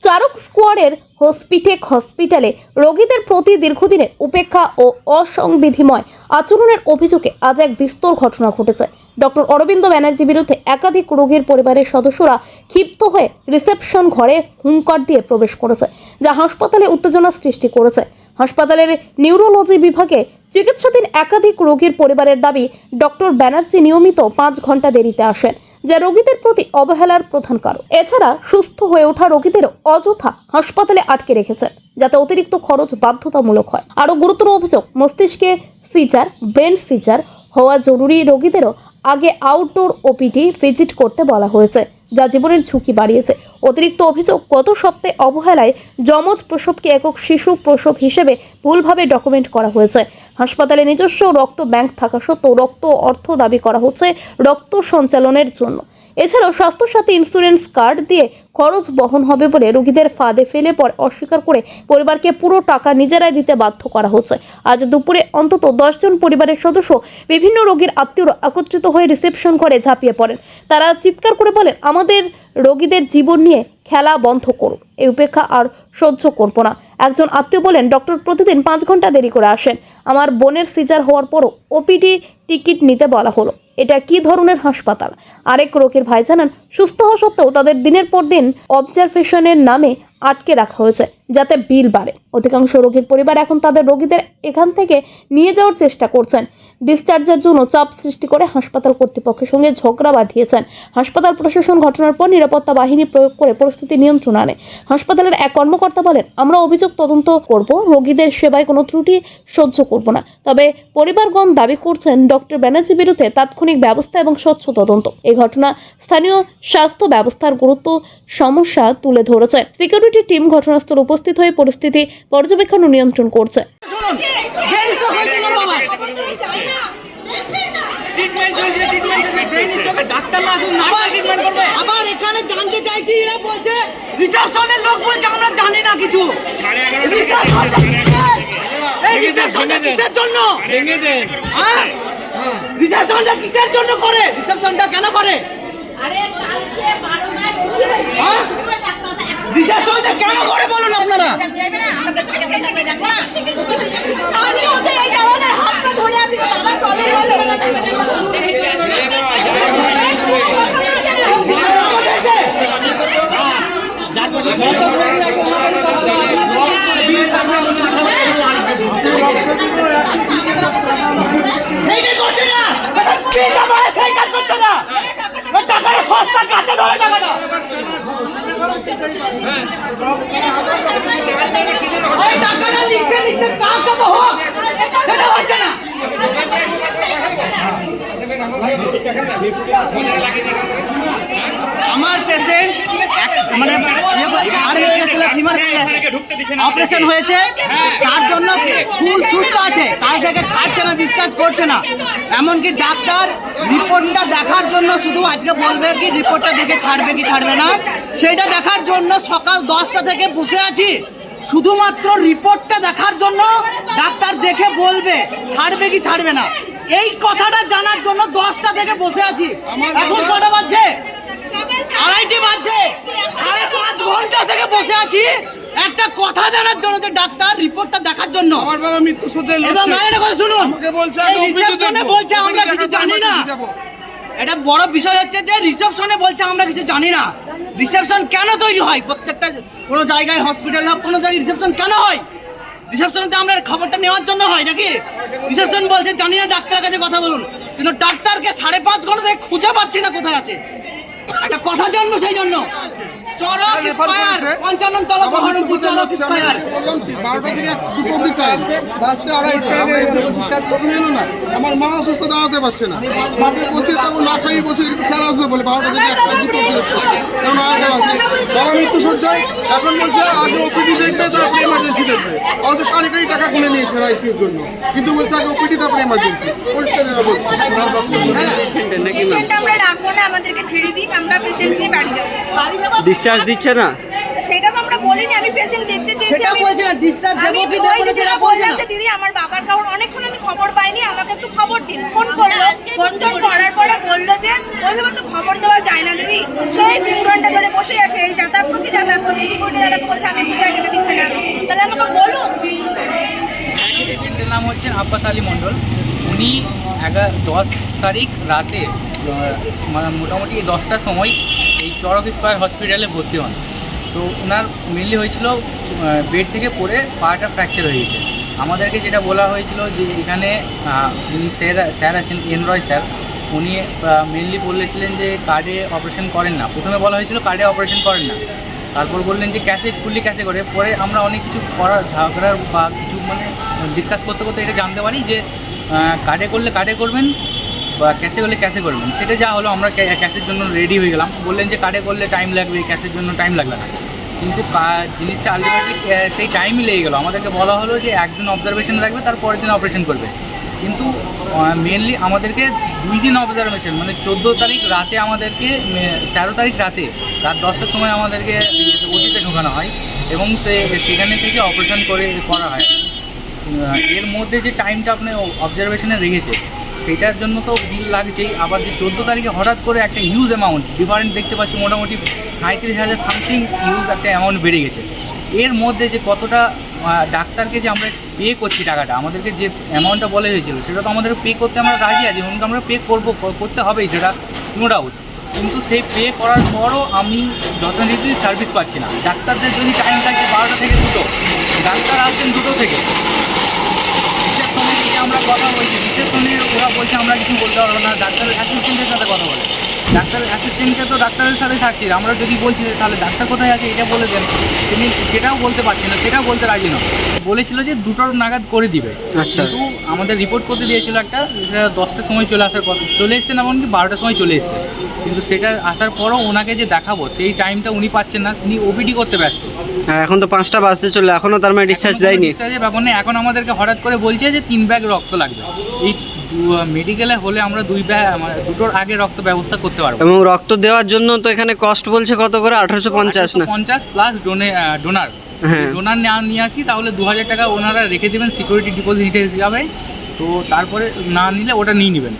চারক স্কোয়ারের হসপিটালে রোগীদের প্রতি দীর্ঘদিনের উপেক্ষা ও অসংবিধিময় আচরণের অভিযোগে আজ এক বিস্তর ঘটনা ঘটেছে। ডক্টর অরবিন্দ ব্যানার্জির বিরুদ্ধে একাধিক রোগীর পরিবারের সদস্যরা ক্ষিপ্ত হয়ে রিসেপশন ঘরে হুঙ্কার দিয়ে প্রবেশ করেছে, যা হাসপাতালে উত্তেজনা সৃষ্টি করেছে। হাসপাতালের নিউরোলজি বিভাগে চিকিৎসাধীন একাধিক রোগীর পরিবারের দাবি, ডক্টর ব্যানার্জি নিয়মিত 5 ঘন্টা দেরিতে আসেন, যা রোগীদের প্রতি অবহেলার প্রধান কারণ। এছাড়া সুস্থ হয়ে ওঠা রোগীদের অযথা হাসপাতালে আটকে রেখেছেন, যাতে অতিরিক্ত খরচ বাধ্যতামূলক হয়। আরও গুরুতর অভিযোগ, মস্তিষ্কে সিজার, ব্রেন সিজার হওয়া জরুরি রোগীদেরও আগে আউটডোর ওপিডি ভিজিট করতে বলা হয়েছে, যা জীবনের ঝুঁকি বাড়িয়েছে। অতিরিক্ত অভিযোগ, গত সপ্তাহে অবহেলায় যমজ প্রসবকে একক শিশু প্রসব হিসেবে ভুলভাবে ডকুমেন্ট করা হয়েছে। হাসপাতালে নিজস্ব রক্ত ব্যাংক থাকা সত্ত্বেও অর্থ দাবি করা হচ্ছে রক্ত সঞ্চালনের জন্য। এছাড়াও স্বাস্থ্যসাথী ইন্স্যুরেন্স কার্ড দিয়ে খরচ বহন হবে বলে রোগীদের ফাঁদে ফেলে পরে অস্বীকার করে পরিবারকে পুরো টাকা নিজেরাই দিতে বাধ্য করা হচ্ছে। আজ দুপুরে অন্তত 10 জন পরিবারের সদস্য বিভিন্ন রোগীর আত্মীয়রা একত্রিত হয়ে রিসেপশন ঘরে ঝাঁপিয়ে পড়েন। তারা চিৎকার করে বলেন, আমাদের রোগীদের জীবন নিয়ে খেলা বন্ধ করুন, এই উপেক্ষা আর সহ্য করব না। একজন আত্মীয় বলেন, ডক্টর প্রতিদিন 5 ঘন্টা দেরি করে আসেন, আমার বোনের সিজার হওয়ার পরও ওপিডি টিকিট নিতে বলা হলো, এটা কি ধরনের হাসপাতাল? আরেক রোগীর ভাই জানান, সুস্থ হওয়া সত্ত্বেও তাদের দিনের পর দিন অবজারভেশনের নামে আটকে রাখা হয়েছে, যাতে বিল বাড়ে। অধিকাংশ রোগীর পরিবার এখন তাদের রোগীদের এখান থেকে নিয়ে যাওয়ার চেষ্টা করছেন। ডিসচার্জের জন্য চাপ সৃষ্টি করে হাসপাতাল কর্তৃপক্ষের সঙ্গে ঝগড়া বাঁধিয়েছেন। হাসপাতাল প্রশাসন ঘটনার পর নিরাপত্তা বাহিনী প্রয়োগ করে পরিস্থিতি নিয়ন্ত্রণে আনে। হাসপাতালের এক কর্মকর্তা বলেন, আমরা অভিযোগ তদন্ত করব, রোগীদের সেবায় কোনো ত্রুটি সহ্য করব না। তবে পরিবারগণ দাবি করছেন ডক্টর ব্যানার্জির বিরুদ্ধে তাৎক্ষণিক ব্যবস্থা এবং স্বচ্ছ তদন্ত। এই ঘটনা স্থানীয় স্বাস্থ্য ব্যবস্থার গুরুত্ব সমস্যা তুলে ধরেছে। সিকিউরিটি টিম ঘটনাস্থলে উপস্থিত হয়ে পরিস্থিতি পর্যবেক্ষণ ও নিয়ন্ত্রণ করছে। আবার এখানে জানতে চাইছি, এরা বলছে রিসেপশনের লোক বলছে আমরা জানি না কিছু। রিসেপশনটা কিসের জন্য ভেঙে দেন? রিসেপশনটা কিসের জন্য করে? রিসেপশনটা কেন করে? রিসেপশনটা কেন করে বলুন আপনারা? সেইটা করছে না, সেই কাজ করছে না, টাকাটা সস্তা কাটতে ধরে টাকাটা। ওই টাকাটা লিখছে কাজটা তো হোক, সেটা হচ্ছে না। আমার পেশেন্ট মানে অপারেশন হয়েছে, তার জন্য ফুল সুস্থ আছে, তার জায়গায় ছাড়ছে না, ডিসচার্জ করছে না। এমনকি ডাক্তার রিপোর্টটা দেখার জন্য শুধু আজকে বলবে কি রিপোর্টটা দেখে ছাড়বে কি ছাড়বে না, সেটা দেখার জন্য সকাল 10টা থেকে বসে আছি। শুধুমাত্র রিপোর্টটা দেখার জন্য ডাক্তার দেখে বলবে ছাড়বে কি ছাড়বে না, এই কথাটা জানার জন্য 10টা থেকে বসে আছি। এখন কটা বাজছে? 2:30 বাজছে। 5.5 ঘন্টা থেকে বসে আছি একটা কথা জানার জন্য, যে ডাক্তার রিপোর্টটা দেখার জন্য। আমার বাবা মৃত্যু সজ্জায় লড়ছে। এবং আরেকটা কথা শুনুন, বলছে আমরা কিছু জানি না। এটা বড় বিষয় হচ্ছে যে রিসেপশনে বলছে আমরা কিছু জানি না। রিসেপশন কেন তৈরি হয়? প্রত্যেকটা কোনো জায়গায় হসপিটাল হোক, কোনো জায়গায় রিসেপশন কেন হয়? রিসেপশনেতে আমরা খবরটা নেওয়ার জন্য হয় নাকি? রিসেপশন বলছে জানি না, ডাক্তারের কাছে কথা বলুন, কিন্তু ডাক্তারকে 5.5 ঘন্টা থেকে খুঁজে পাচ্ছি না কোথায় আছে। একটা কথা জানবো সেই জন্য। আমার মা অসুস্থ, দাঁড়াতে পারছে না, বাপে বসে তখন না খাইয়ে বসে স্যার আসবে বলে 12টা থেকে 1টা মৃত্যু সজ্জায়। এখন বলছে আগে ওপিডি দেখবে, তারপরে এমার্জেন্সি দেখবে। অথচ কারি টাকা গুনে নিয়েছে আইসিউর জন্য, কিন্তু বলছে আগে ওপিডি তারপরে এমার্জেন্সি। পরিষ্কার বলছে আমরা রাখবো না, আমাদেরকে ছেড়ে দিন, আমরা পেশেন্ট নিয়ে বাড়ি যাবো। ডিসচার্জ দিচ্ছে না, সেটা তো আমরা বলি বলিনি, আমি পেশেন্ট দেখতে চেয়েছি। সেটা বলছে না, discharge দেবো কি দেবো না সেটা বলছে না। দিদি আমার বাবার কারণ অনেকক্ষণ আমি খবর পাইনি, আমাকে একটু খবর দিন। ফোন করলো, ফোন করার পরে বললো যে ওইভাবে তো খবর দেওয়া যায় না দিদি। সেই 3 ঘন্টা ধরে বসে আছে, এই যাতায়াত করছি সিকিউরিটি দাদা বলছে আমি বুঝাই যেতে দিচ্ছে না। তাহলে আমাকে বলুন। পেশেন্টের নাম হচ্ছে আব্বাস আলী মণ্ডল। উনি 10 তারিখ রাতে মানে মোটামুটি 10টার সময় এই চড়ক স্কোয়ার হসপিটালে ভর্তি হন। তো ওনার মেনলি হয়েছিল বেড থেকে পড়ে পাটা ফ্র্যাকচার হয়ে গেছে। আমাদেরকে যেটা বলা হয়েছিল যে এখানে যিনি স্যার আছেন এনরয় স্যার, উনি মেনলি বলেছিলেন যে কার্ডে অপারেশন করেন না। প্রথমে বলা হয়েছিল কার্ডে অপারেশন করেন না, তারপর বললেন যে ক্যাশে ফুললি ক্যাশে করে। পরে আমরা অনেক কিছু করার ঝগড়ার বা কিছু মানে ডিসকাস করতে করতে এটা জানতে পারি যে কার্ডে করলে কার্ডে করবেন বা ক্যাশে করলে ক্যাশে করবেন। সেটা যা হলো, আমরা ক্যাশের জন্য রেডি হয়ে গেলাম। বললেন যে কার্ডে করলে টাইম লাগবে, ক্যাশের জন্য টাইম লাগবে না। কিন্তু জিনিসটা আলটিমেটলি সেই টাইমই লেগে গেলো। আমাদেরকে বলা হলো যে একদিন অবজারভেশন রাখবে, তার পরের দিন অপারেশন করবে। কিন্তু মেনলি আমাদেরকে 2 দিন অবজারভেশন, মানে 14 তারিখ রাতে আমাদেরকে 13 তারিখ রাত 10টার সময় আমাদেরকে ওটিতে ঢোকানো হয় এবং সেখানে থেকে অপারেশন করা হয়। এর মধ্যে যে টাইমটা আপনি অবজারভেশনে রেখেছে সেটার জন্য তো বিল লাগছেই। আবার যে 14 তারিখে হঠাৎ করে একটা হিউজ অ্যামাউন্ট ডিফারেন্ট দেখতে পাচ্ছি, মোটামুটি 37,000 সামথিং হিউজ একটা অ্যামাউন্ট বেড়ে গেছে। এর মধ্যে যে কতটা ডাক্তারকে যে আমরা পে করছি টাকাটা, আমাদেরকে যে অ্যামাউন্টটা বলা হয়েছিল সেটা তো আমাদের পে করতে আমরা রাজি আছি এবং আমরা পে করতে হবেই, সেটা নো ডাউট। কিন্তু সেই পে করার পরও আমি যথারীতি সার্ভিস পাচ্ছি না। ডাক্তারদের যদি টাইম থাকে 12টা থেকে 2টো, ডাক্তার আসছেন 2টো থেকে। রিসেপশনে গিয়ে আমরা কথা বলছি, রিসেপশনে ওরা বলছে আমরা কিছু বলতে পারবো না। ডাক্তারের অ্যাসিস্ট্যান্টের সাথে কথা বলে, ডাক্তারের অ্যাসিস্ট্যান্টকে তো ডাক্তারের সাথে থাকছি। আমরা যদি বলছি তাহলে ডাক্তার কোথায় আছে এটা বলে দেন, তিনি সেটাও বলতে পারছি না, সেটাও বলতে রাজি না। বলেছিল যে 2টোর নাগাদ করে দিবে। আচ্ছা। কিন্তু আমাদের রিপোর্ট করতে দিয়েছিল একটা, সেটা 10টার সময় চলে আসার পর চলে এসছেন, এমনকি 12টার সময় চলে এসছে। কিন্তু সেটা আসার পরও ওনাকে যে দেখাবো সেই টাইমটা উনি পাচ্ছেন না, তিনি ওপিডি করতে ব্যস্ত। আর এখন তো 5টা বাজতে চলে, এখনো তার মানে ডিসচার্জ দেয়নি। ডিসচার্জের ব্যাপার নেই, এখন আমাদেরকে হঠাৎ করে বলছে যে 3 ব্যাগ রক্ত লাগবে। এই মেডিকেলে হলে আমরা 2টোর আগে রক্ত ব্যবস্থা করতে পারবো। এবং রক্ত দেওয়ার জন্য তো এখানে কস্ট বলছে কত করে? 1850 না? 50 প্লাস ডোনার। হ্যাঁ। ডোনার নিয়ে আসি তাহলে 2000 টাকা ওনারা রেখে দেবেন সিকিউরিটি ডিপোজিট হিসেবে। তো তারপরে না নিলে ওটা নিয়ে নেবেন।